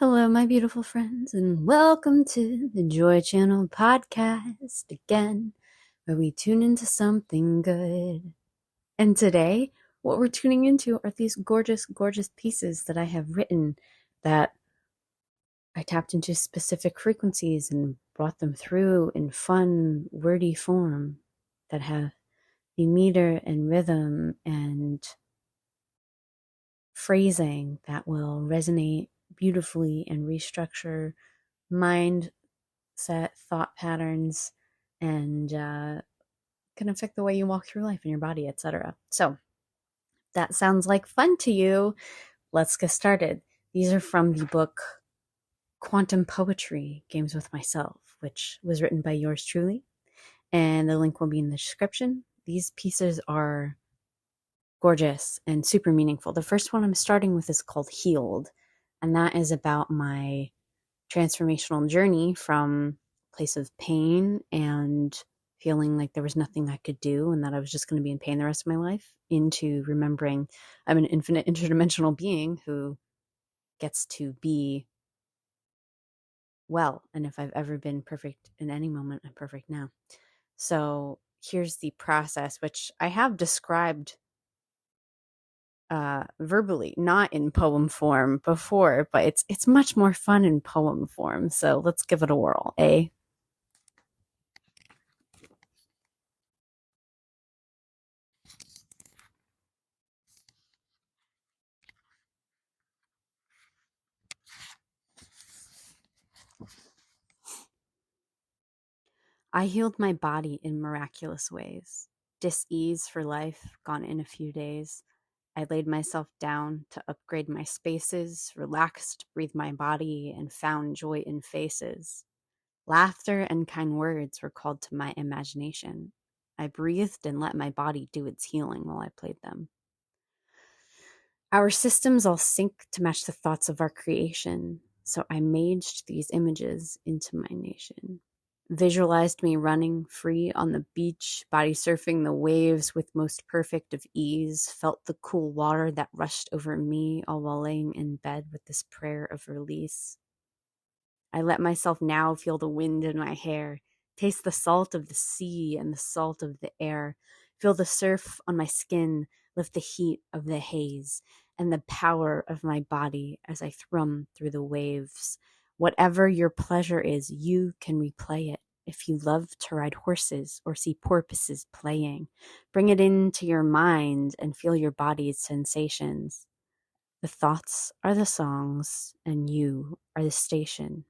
Hello, my beautiful friends, and welcome to the Joy Channel podcast again, where we tune into something good. And today, what we're tuning into are these gorgeous, gorgeous pieces that I have written that I tapped into specific frequencies and brought them through in fun, wordy form that have the meter and rhythm and phrasing that will resonate beautifully and restructure mind set thought patterns and can affect the way you walk through life and your body, etc. So that sounds like fun to you. Let's get started. These are from the book Quantum Poetry Games with Myself, which was written by yours truly, and the link will be in the description. These pieces are gorgeous and super meaningful. The first one I'm starting with is called Healed, and that is about my transformational journey from a place of pain and feeling like there was nothing I could do and that I was just going to be in pain the rest of my life into remembering I'm an infinite interdimensional being who gets to be well. And if I've ever been perfect in any moment, I'm perfect now. So here's the process, which I have described verbally, not in poem form before, but it's much more fun in poem form. So let's give it a whirl, eh? I healed my body in miraculous ways. Dis-ease for life gone in a few days. I laid myself down to upgrade my spaces, relaxed, breathed my body, and found joy in faces. Laughter and kind words were called to my imagination. I breathed and let my body do its healing while I played them. Our systems all sync to match the thoughts of our creation, so I maged these images into my nation. Visualized me running free on the beach, body surfing the waves with most perfect of ease, felt the cool water that rushed over me all while laying in bed with this prayer of release. I let myself now feel the wind in my hair, taste the salt of the sea and the salt of the air, feel the surf on my skin, lift the heat of the haze, and the power of my body as I thrum through the waves. Whatever your pleasure is, you can replay it. If you love to ride horses or see porpoises playing, bring it into your mind and feel your body's sensations. The thoughts are the songs, and you are the station.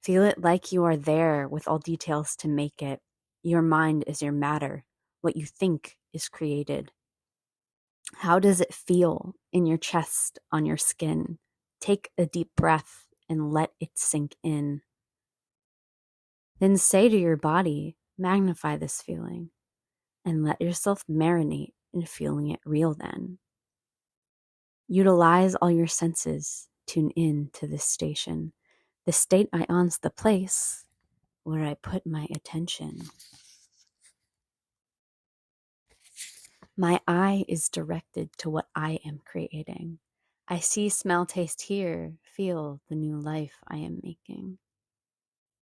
Feel it like you are there with all details to make it. Your mind is your matter. What you think is created. How does it feel in your chest, on your skin? Take a deep breath and let it sink in. Then say to your body, magnify this feeling and let yourself marinate in feeling it real then. Utilize all your senses. Tune in to this station. The state ions the place where I put my attention. My eye is directed to what I am creating. I see, smell, taste, hear, feel the new life I am making.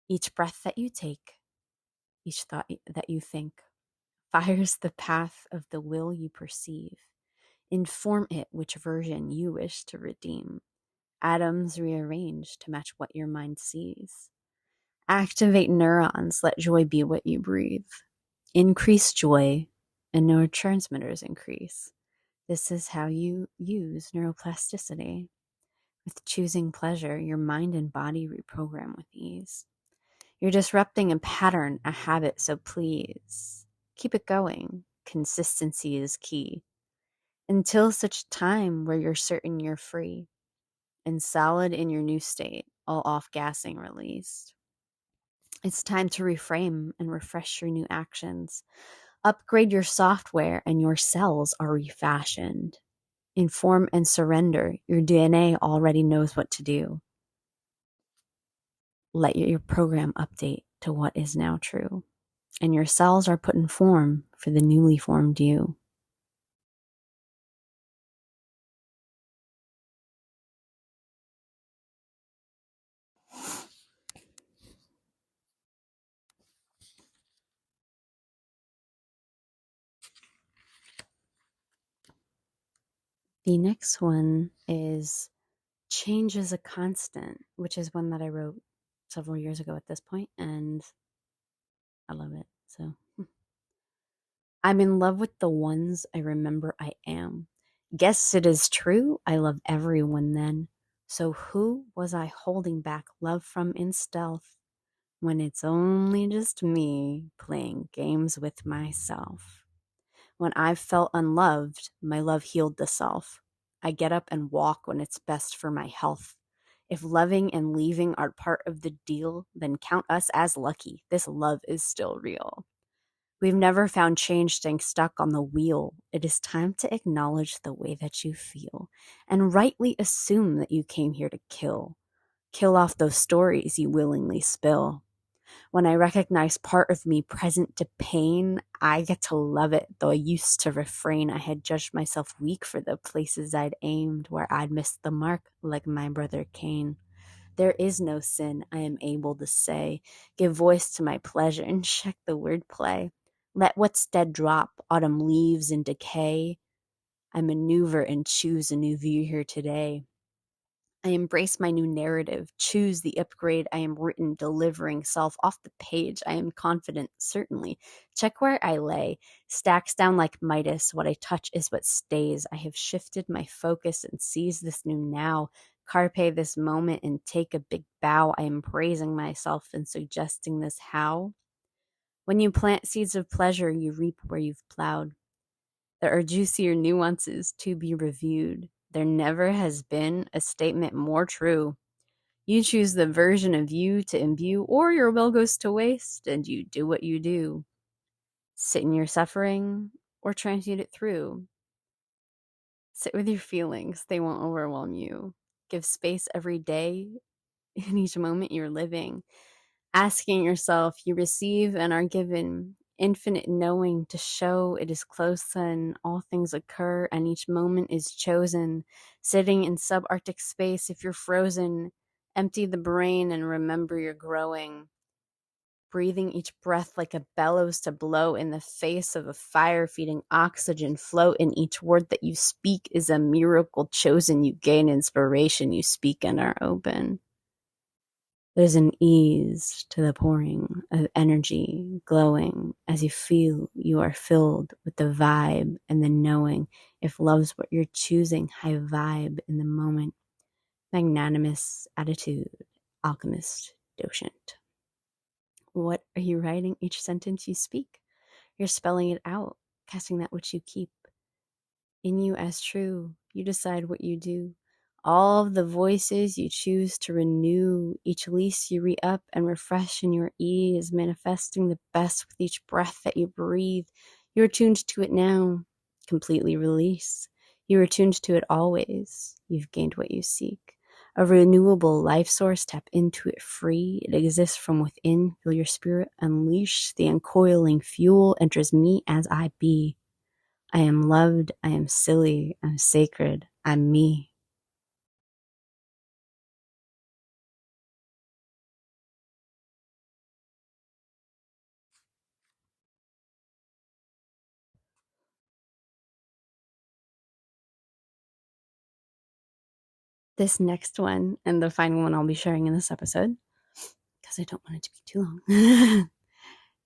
Each breath that you take, each thought that you think, fires the path of the will you perceive. Inform it which version you wish to redeem. Atoms rearrange to match what your mind sees. Activate neurons, let joy be what you breathe. Increase joy, and neurotransmitters increase. This is how you use neuroplasticity. With choosing pleasure, your mind and body reprogram with ease. You're disrupting a pattern, a habit, so please keep it going. Consistency is key. Until such time where you're certain you're free and solid in your new state, all off gassing released. It's time to reframe and refresh your new actions. Upgrade your software and your cells are refashioned. Inform and surrender. Your DNA already knows what to do. Let your program update to what is now true. And your cells are put in form for the newly formed you. The next one is Change is a Constant, which is one that I wrote several years ago at this point, and I love it. So I'm in love with the ones I remember I am. Guess it is true, I love everyone then. So who was I holding back love from in stealth when it's only just me playing games with myself? When I've felt unloved, my love healed the self. I get up and walk when it's best for my health. If loving and leaving are part of the deal, then count us as lucky. This love is still real. We've never found change staying stuck on the wheel. It is time to acknowledge the way that you feel and rightly assume that you came here to kill. Kill off those stories you willingly spill. When I recognize part of me present to pain, I get to love it, though I used to refrain. I had judged myself weak for the places I'd aimed, where I'd missed the mark like my brother Cain. There is no sin, I am able to say. Give voice to my pleasure and check the wordplay. Let what's dead drop, autumn leaves in decay. I maneuver and choose a new view here today. I embrace my new narrative, choose the upgrade I am written, delivering self off the page. I am confident, certainly. Check where I lay, stacks down like Midas. What I touch is what stays. I have shifted my focus and seize this new now. Carpe this moment and take a big bow. I am praising myself and suggesting this how. When you plant seeds of pleasure, you reap where you've plowed. There are juicier nuances to be reviewed. There never has been a statement more true. You choose the version of you to imbue, or your will goes to waste, and you do what you do. Sit in your suffering, or transmute it through. Sit with your feelings, they won't overwhelm you. Give space every day in each moment you're living. Asking yourself, you receive and are given infinite knowing to show it is close and all things occur and each moment is chosen. Sitting in subarctic space, if you're frozen, empty the brain and remember you're growing. Breathing each breath like a bellows to blow in the face of a fire, feeding oxygen flow in each word that you speak is a miracle chosen. You gain inspiration, you speak and are open. There's an ease to the pouring of energy glowing as you feel you are filled with the vibe and the knowing. If love's what you're choosing, high vibe in the moment. Magnanimous attitude, alchemist, docent. What are you writing each sentence you speak? You're spelling it out, casting that which you keep in you as true. You decide what you do. All of the voices you choose to renew, each lease you re-up and refresh in your ease, manifesting the best with each breath that you breathe. You're attuned to it now, completely release. You're attuned to it always. You've gained what you seek. A renewable life source, tap into it free. It exists from within. Feel your spirit unleash. The uncoiling fuel enters me as I be. I am loved, I am silly, I'm sacred, I'm me. This next one, and the final one I'll be sharing in this episode, because I don't want it to be too long,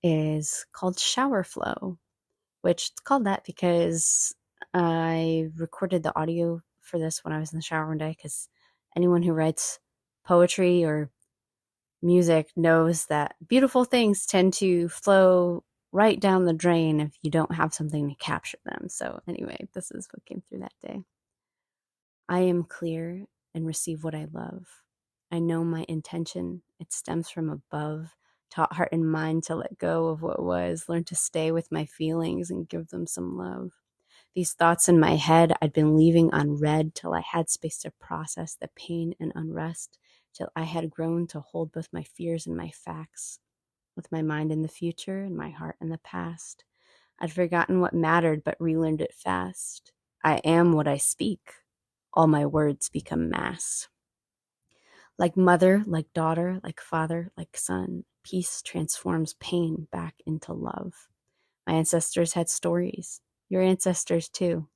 is called Shower Flow, which it's called that because I recorded the audio for this when I was in the shower one day, because anyone who writes poetry or music knows that beautiful things tend to flow right down the drain if you don't have something to capture them. So anyway, this is what came through that day. I am clear and receive what I love. I know my intention. It stems from above. Taught heart and mind to let go of what was, learn to stay with my feelings and give them some love. These thoughts in my head I'd been leaving unread till I had space to process the pain and unrest, till I had grown to hold both my fears and my facts, with my mind in the future and my heart in the past. I'd forgotten what mattered but relearned it fast. I am what I speak. All my words become mass. Like mother, like daughter, like father, like son, peace transforms pain back into love. My ancestors had stories. Your ancestors too.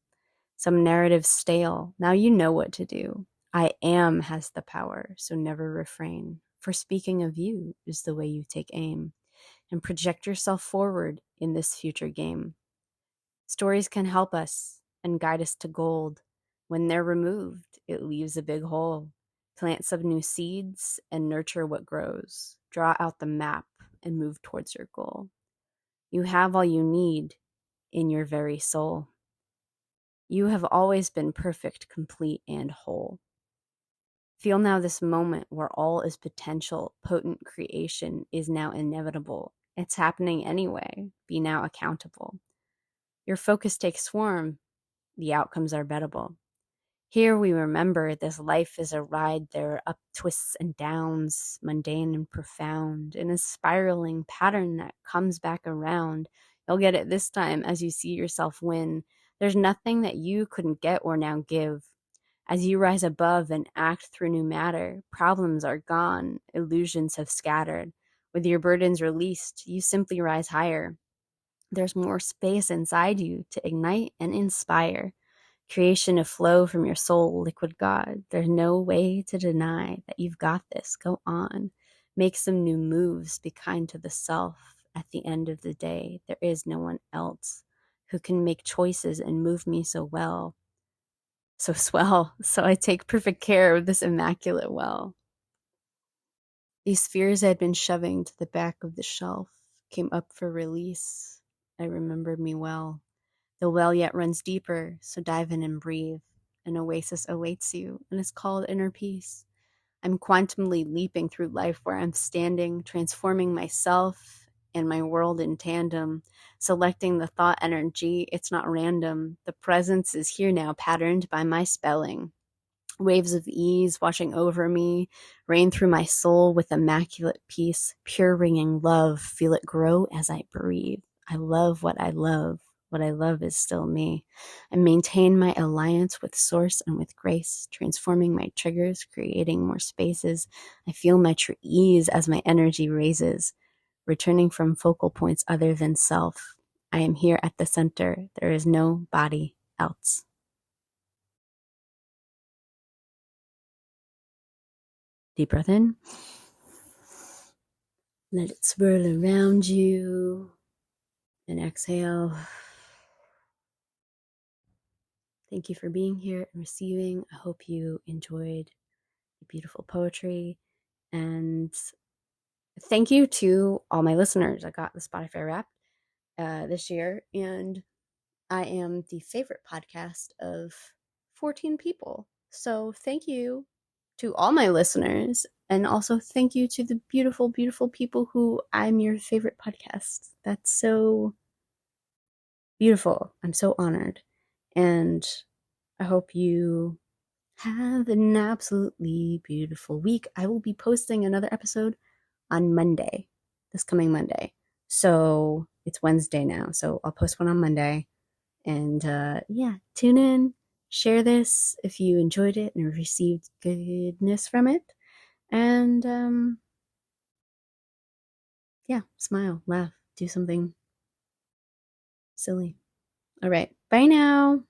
Some narratives stale. Now you know what to do. I am has the power, so never refrain. For speaking of you is the way you take aim and project yourself forward in this future game. Stories can help us and guide us to gold. When they're removed, it leaves a big hole. Plant some new seeds and nurture what grows. Draw out the map and move towards your goal. You have all you need in your very soul. You have always been perfect, complete, and whole. Feel now this moment where all is potential, potent creation is now inevitable. It's happening anyway. Be now accountable. Your focus takes form. The outcomes are bettable. Here we remember this life is a ride. There are up twists and downs, mundane and profound, in a spiraling pattern that comes back around. You'll get it this time as you see yourself win. There's nothing that you couldn't get or now give. As you rise above and act through new matter, problems are gone, illusions have scattered. With your burdens released, you simply rise higher. There's more space inside you to ignite and inspire. Creation of flow from your soul, liquid God. There's no way to deny that you've got this. Go on. Make some new moves. Be kind to the self. At the end of the day, there is no one else who can make choices and move me so well. So swell. So I take perfect care of this immaculate well. These fears I had been shoving to the back of the shelf came up for release. I remembered me well. The well yet runs deeper, so dive in and breathe. An oasis awaits you, and it's called inner peace. I'm quantumly leaping through life where I'm standing, transforming myself and my world in tandem, selecting the thought energy. It's not random. The presence is here now, patterned by my spelling. Waves of ease washing over me, rain through my soul with immaculate peace, pure ringing love. Feel it grow as I breathe. I love what I love. What I love is still me. I maintain my alliance with Source and with grace, transforming my triggers, creating more spaces. I feel my true ease as my energy raises, returning from focal points other than self. I am here at the center. There is no body else. Deep breath in. Let it swirl around you. And exhale. Thank you for being here and receiving. I hope you enjoyed the beautiful poetry. And thank you to all my listeners. I got the Spotify Wrapped this year, and I am the favorite podcast of 14 people. So thank you to all my listeners. And also thank you to the beautiful, beautiful people who I'm your favorite podcast. That's so beautiful. I'm so honored. And I hope you have an absolutely beautiful week. I will be posting another episode on Monday, this coming Monday. So it's Wednesday now. So I'll post one on Monday. And yeah, tune in, share this if you enjoyed it and received goodness from it. And yeah, smile, laugh, do something silly. All right. Bye now.